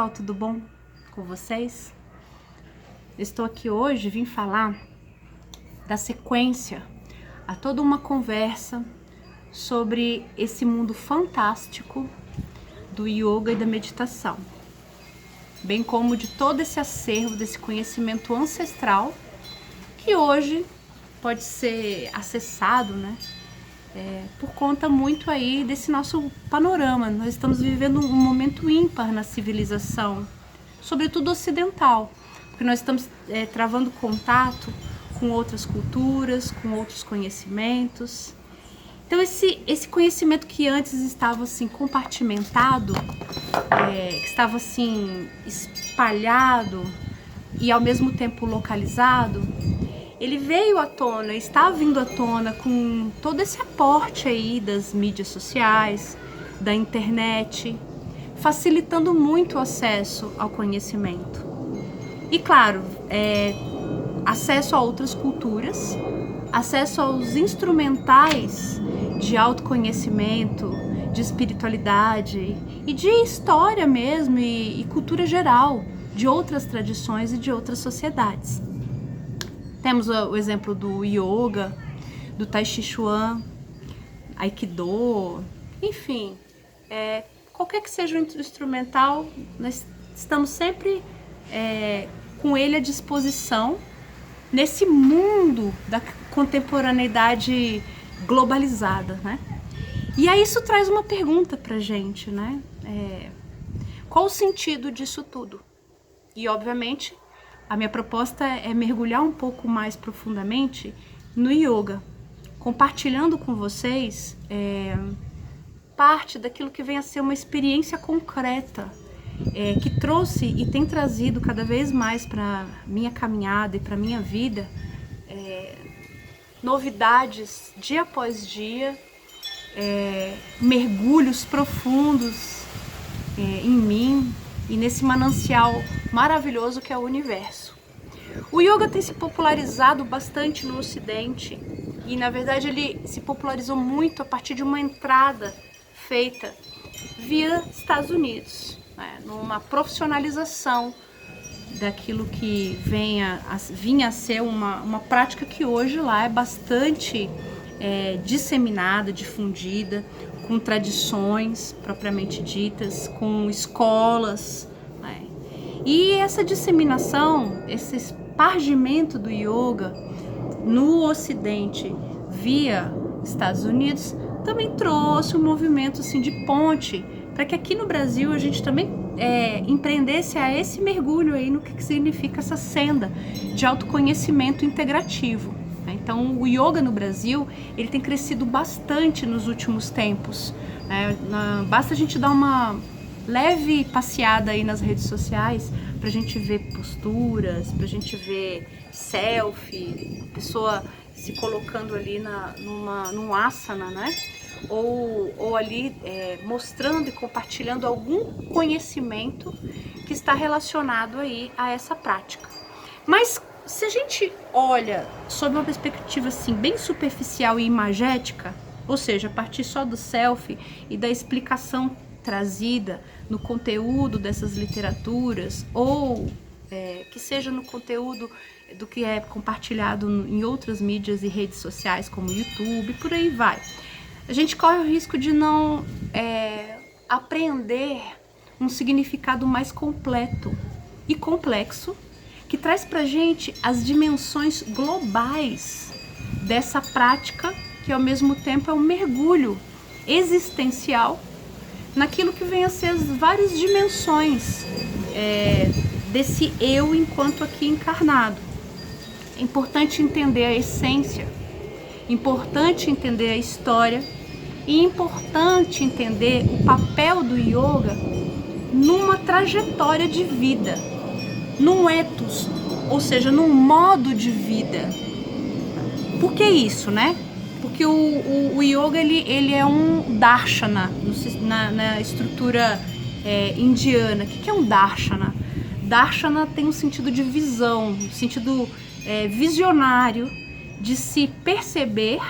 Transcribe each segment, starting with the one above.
Pessoal, tudo bom com vocês? Estou aqui hoje, vim falar da sequência a toda uma conversa sobre esse mundo fantástico do yoga e da meditação, bem como de todo esse acervo desse conhecimento ancestral que hoje pode ser acessado, né? Por conta muito aí desse nosso panorama. Nós estamos vivendo um momento ímpar na civilização, sobretudo ocidental, porque nós estamos travando contato com outras culturas, com outros conhecimentos. Então esse conhecimento que antes estava assim compartimentado, que estava assim espalhado e ao mesmo tempo localizado, ele veio à tona, está vindo à tona com todo esse aporte aí das mídias sociais, da internet, facilitando muito o acesso ao conhecimento. E claro, acesso a outras culturas, acesso aos instrumentais de autoconhecimento, de espiritualidade e de história mesmo e cultura geral de outras tradições e de outras sociedades. Temos o exemplo do yoga, do tai chi chuan, aikido, enfim, qualquer que seja o instrumental, nós estamos sempre com ele à disposição nesse mundo da contemporaneidade globalizada, né? E aí isso traz uma pergunta pra gente, né? Qual o sentido disso tudo? E obviamente a minha proposta é mergulhar um pouco mais profundamente no yoga, compartilhando com vocês parte daquilo que vem a ser uma experiência concreta, que trouxe e tem trazido cada vez mais para minha caminhada e para minha vida novidades dia após dia, mergulhos profundos em mim e nesse manancial maravilhoso que é o universo. O yoga tem se popularizado bastante no Ocidente e, na verdade, ele se popularizou muito a partir de uma entrada feita via Estados Unidos, né, numa profissionalização daquilo que vinha a ser uma prática que hoje lá é bastante disseminada, difundida, com tradições propriamente ditas, com escolas, né? E essa disseminação, esse espargimento do yoga no Ocidente via Estados Unidos também trouxe um movimento assim, de ponte para que aqui no Brasil a gente também empreendesse a esse mergulho aí no que significa essa senda de autoconhecimento integrativo. Então o yoga no Brasil ele tem crescido bastante nos últimos tempos. Basta a gente dar uma leve passeada aí nas redes sociais pra gente ver posturas, pra gente ver selfie, a pessoa se colocando ali num asana, né? Ou ali mostrando e compartilhando algum conhecimento que está relacionado aí a essa prática. Mas se a gente olha sob uma perspectiva assim bem superficial e imagética, ou seja, a partir só do selfie e da explicação trazida no conteúdo dessas literaturas, ou que seja no conteúdo do que é compartilhado em outras mídias e redes sociais como YouTube, por aí vai, a gente corre o risco de não apreender um significado mais completo e complexo que traz pra gente as dimensões globais dessa prática, que ao mesmo tempo é um mergulho existencial naquilo que vem a ser as várias dimensões desse eu enquanto aqui encarnado. É importante entender a essência, importante entender a história e importante entender o papel do yoga numa trajetória de vida, num ethos, ou seja, num modo de vida. Por que isso, né? Porque o yoga ele é um darshana na estrutura indiana. O que é um darshana? Darshana tem um sentido de visão, um sentido visionário de se perceber,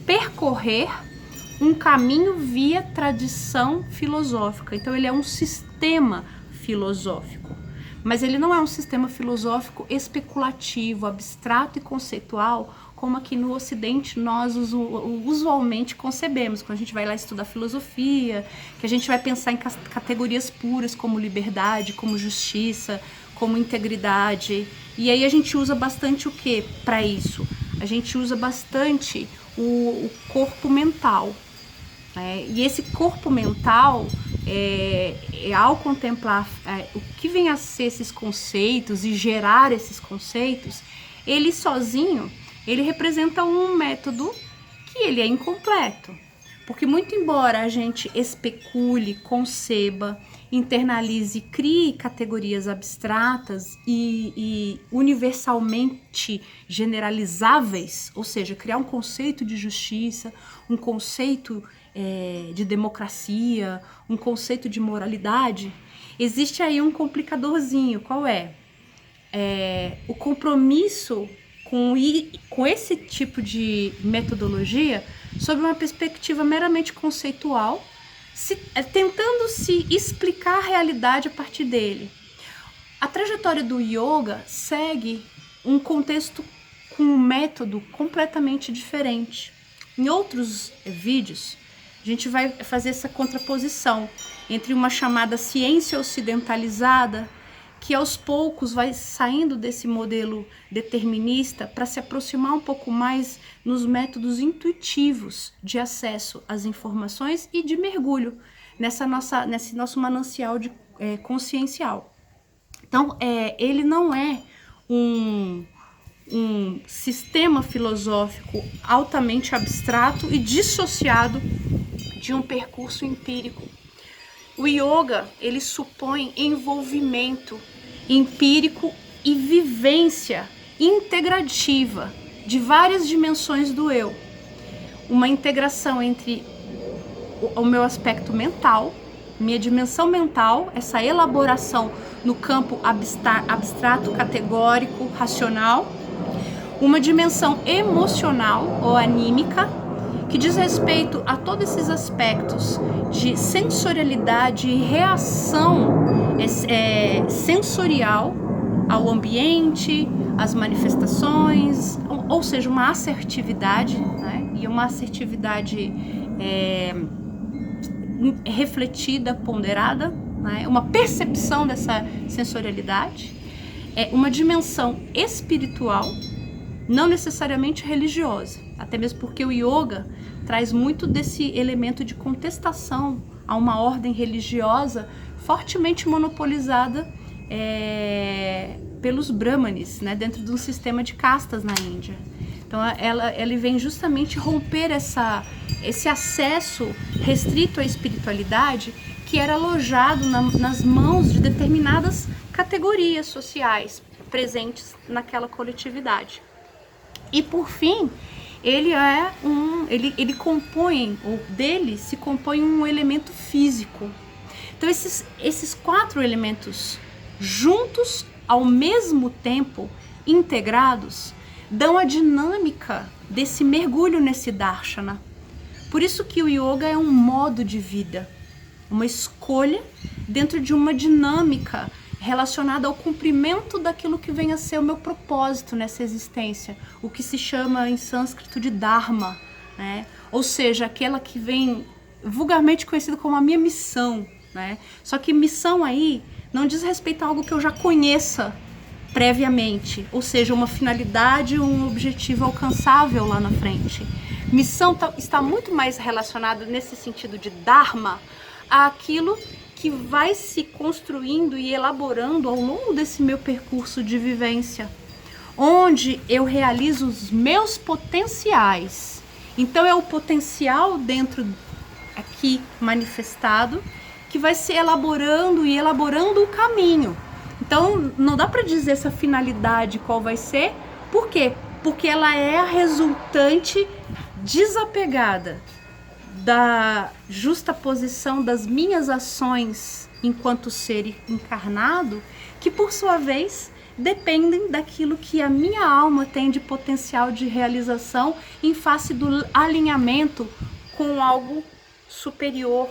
percorrer um caminho via tradição filosófica. Então ele é um sistema filosófico, mas ele não é um sistema filosófico especulativo, abstrato e conceitual, como aqui no Ocidente nós usualmente concebemos, quando a gente vai lá estudar filosofia, que a gente vai pensar em categorias puras como liberdade, como justiça, como integridade. E aí a gente usa bastante o que para isso? A gente usa bastante o corpo mental. E esse corpo mental, ao contemplar o que vem a ser esses conceitos e gerar esses conceitos, ele sozinho, ele representa um método que ele é incompleto. Porque muito embora a gente especule, conceba, internalize, crie categorias abstratas e universalmente generalizáveis, ou seja, criar um conceito de justiça, um conceito de democracia, um conceito de moralidade, existe aí um complicadorzinho. Qual é? O compromisso com esse tipo de metodologia sob uma perspectiva meramente conceitual, tentando se explicar a realidade a partir dele. A trajetória do yoga segue um contexto com um método completamente diferente. Em outros vídeos, a gente vai fazer essa contraposição entre uma chamada ciência ocidentalizada, que aos poucos vai saindo desse modelo determinista para se aproximar um pouco mais nos métodos intuitivos de acesso às informações e de mergulho nesse nosso manancial consciencial. Então, ele não é um sistema filosófico altamente abstrato e dissociado de um percurso empírico. O yoga, ele supõe envolvimento empírico e vivência integrativa de várias dimensões do eu. Uma integração entre o meu aspecto mental, minha dimensão mental, essa elaboração no campo abstrato, categórico, racional, uma dimensão emocional ou anímica, que diz respeito a todos esses aspectos de sensorialidade e reação sensorial ao ambiente, às manifestações, ou seja, uma assertividade, né? E uma assertividade refletida, ponderada, né? Uma percepção dessa sensorialidade, uma dimensão espiritual, não necessariamente religiosa, até mesmo porque o yoga traz muito desse elemento de contestação a uma ordem religiosa fortemente monopolizada pelos brahmanes, né, dentro de um sistema de castas na Índia. Então ele vem justamente romper esse acesso restrito à espiritualidade que era alojado nas mãos de determinadas categorias sociais presentes naquela coletividade. E por fim, ele compõe, ou dele se compõe um elemento físico. Então esses 4 elementos juntos, ao mesmo tempo, integrados, dão a dinâmica desse mergulho nesse darshana. Por isso que o yoga é um modo de vida, uma escolha dentro de uma dinâmica relacionada ao cumprimento daquilo que vem a ser o meu propósito nessa existência, o que se chama em sânscrito de dharma, né? Ou seja, aquela que vem vulgarmente conhecida como a minha missão, né? Só que missão aí não diz respeito a algo que eu já conheça previamente, ou seja, uma finalidade, um objetivo alcançável lá na frente. Missão está muito mais relacionada nesse sentido de dharma àquilo que vai se construindo e elaborando ao longo desse meu percurso de vivência, onde eu realizo os meus potenciais. Então é o potencial dentro aqui manifestado que vai se elaborando e elaborando o caminho. Então não dá para dizer essa finalidade qual vai ser. Por quê? Porque ela é a resultante desapegada da justaposição das minhas ações enquanto ser encarnado, que por sua vez dependem daquilo que a minha alma tem de potencial de realização em face do alinhamento com algo superior,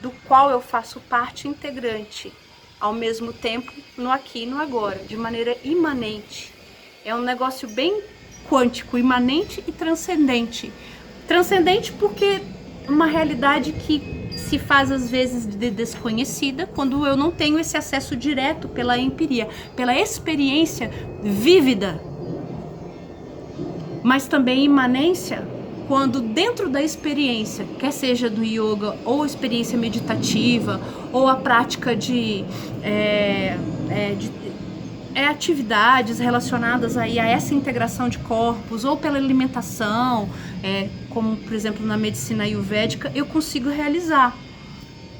do qual eu faço parte integrante. ao mesmo tempo no aqui e no agora, de maneira imanente. É um negócio bem quântico, imanente e transcendente. Transcendente porque uma realidade que se faz às vezes de desconhecida quando eu não tenho esse acesso direto pela empiria, pela experiência vívida. Mas também imanência quando dentro da experiência, quer seja do yoga ou experiência meditativa ou a prática de atividades relacionadas aí a essa integração de corpos ou pela alimentação, como por exemplo na medicina ayurvédica, eu consigo realizar.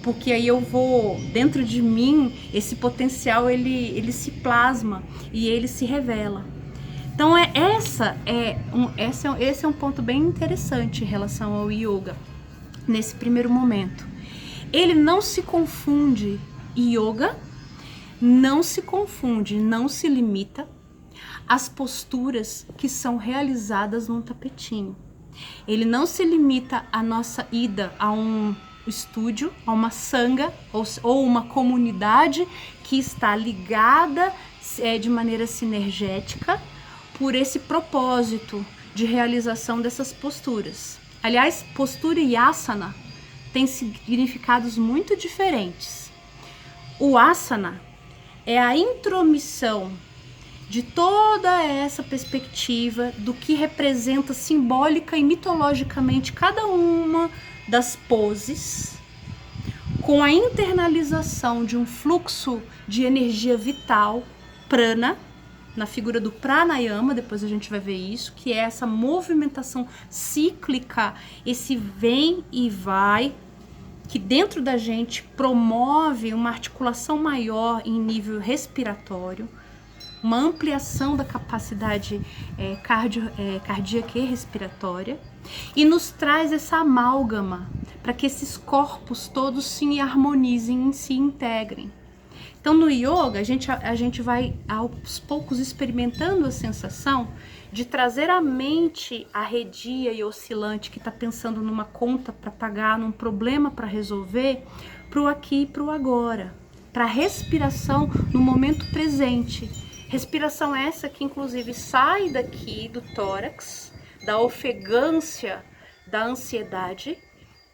Porque aí eu vou, dentro de mim, esse potencial ele se plasma e ele se revela. Então esse é um ponto bem interessante em relação ao yoga, nesse primeiro momento. Ele não se confunde, yoga não se confunde, não se limita às posturas que são realizadas num tapetinho. Ele não se limita à nossa ida a um estúdio, a uma sangha ou uma comunidade que está ligada de maneira sinergética por esse propósito de realização dessas posturas. Aliás, postura e asana têm significados muito diferentes. O asana é a intromissão de toda essa perspectiva do que representa simbólica e mitologicamente cada uma das poses, com a internalização de um fluxo de energia vital, prana, na figura do pranayama, depois a gente vai ver isso, que é essa movimentação cíclica, esse vem e vai, que dentro da gente promove uma articulação maior em nível respiratório, uma ampliação da capacidade cardíaca e respiratória, e nos traz essa amálgama para que esses corpos todos se harmonizem e se integrem. Então no yoga a gente vai aos poucos experimentando a sensação de trazer a mente arredia e oscilante que está pensando numa conta para pagar, num problema para resolver, para o aqui e para o agora, para a respiração no momento presente. Respiração essa que inclusive sai daqui do tórax, da ofegância, da ansiedade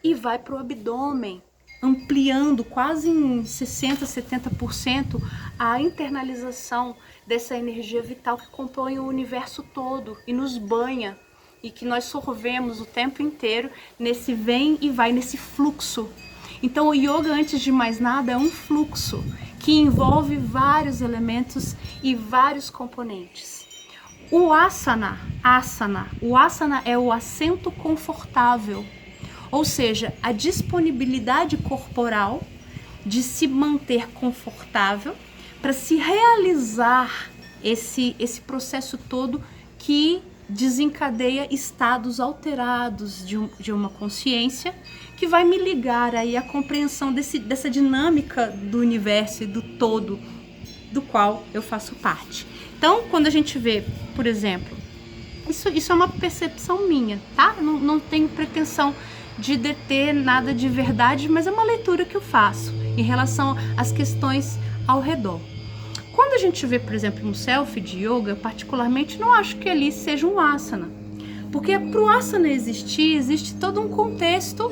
e vai para o abdômen, ampliando quase em 60%, 70% a internalização dessa energia vital que compõe o universo todo e nos banha e que nós sorvemos o tempo inteiro nesse vem e vai, nesse fluxo. Então o yoga, antes de mais nada, é um fluxo que envolve vários elementos e vários componentes. O asana é o assento confortável, ou seja, a disponibilidade corporal de se manter confortável para se realizar esse processo todo que desencadeia estados alterados de uma consciência que vai me ligar aí à compreensão dessa dinâmica do universo e do todo do qual eu faço parte. Então, quando a gente vê, por exemplo, isso é uma percepção minha, tá? Eu não tenho pretensão de deter nada de verdade, mas é uma leitura que eu faço em relação às questões ao redor. Quando a gente vê, por exemplo, um selfie de yoga, eu particularmente não acho que ali seja um asana, porque para o asana existir, existe todo um contexto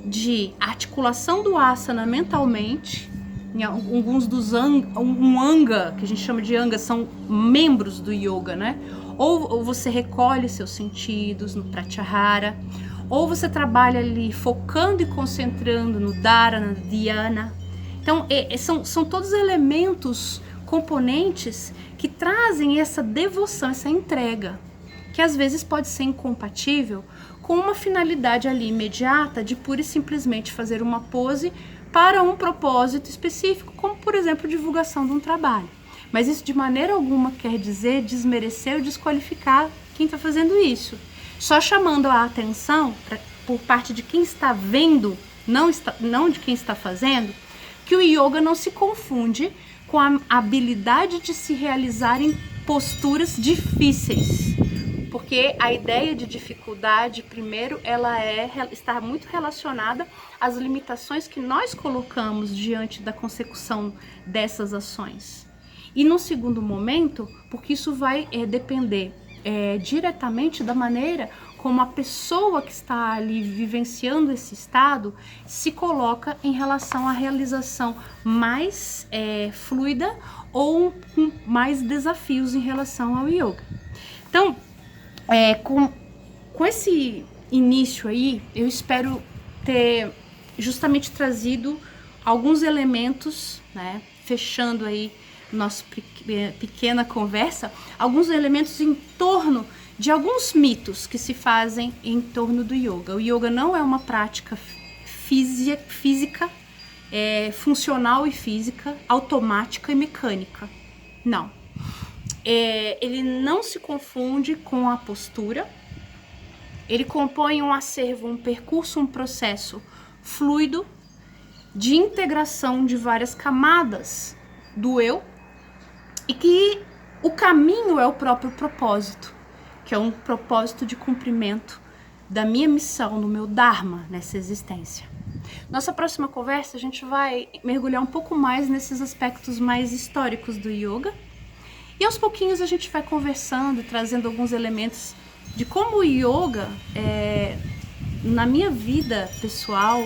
de articulação do asana mentalmente. Em alguns dos anga, que a gente chama de anga, são membros do yoga, né? Ou você recolhe seus sentidos no pratyahara, ou você trabalha ali focando e concentrando no dharana, no dhyana. Então, são todos elementos, componentes que trazem essa devoção, essa entrega, que às vezes pode ser incompatível com uma finalidade ali imediata de pura e simplesmente fazer uma pose para um propósito específico, como por exemplo divulgação de um trabalho. Mas isso de maneira alguma quer dizer desmerecer ou desqualificar quem está fazendo isso. Só chamando a atenção por parte de quem está vendo, não de quem está fazendo, que o yoga não se confunde com a habilidade de se realizar em posturas difíceis. Porque porque a ideia de dificuldade, primeiro, ela está muito relacionada às limitações que nós colocamos diante da consecução dessas ações. E no segundo momento, porque isso vai depender diretamente da maneira como a pessoa que está ali vivenciando esse estado se coloca em relação à realização mais fluida ou com mais desafios em relação ao yoga. Então, com esse início aí, eu espero ter justamente trazido alguns elementos, né, fechando aí nossa pequena conversa, alguns elementos em torno de alguns mitos que se fazem em torno do yoga. O yoga não é uma prática física, funcional e física, automática e mecânica. Não. Ele não se confunde com a postura. Ele compõe um acervo, um percurso, um processo fluido de integração de várias camadas do eu, e que o caminho é o próprio propósito, que é um propósito de cumprimento da minha missão, do meu dharma nessa existência. Nossa próxima conversa a gente vai mergulhar um pouco mais nesses aspectos mais históricos do yoga, e aos pouquinhos a gente vai conversando, trazendo alguns elementos de como o yoga, na minha vida pessoal,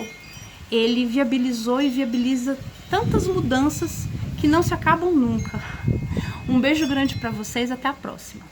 ele viabilizou e viabiliza tantas mudanças que não se acabam nunca. Um beijo grande para vocês, até a próxima.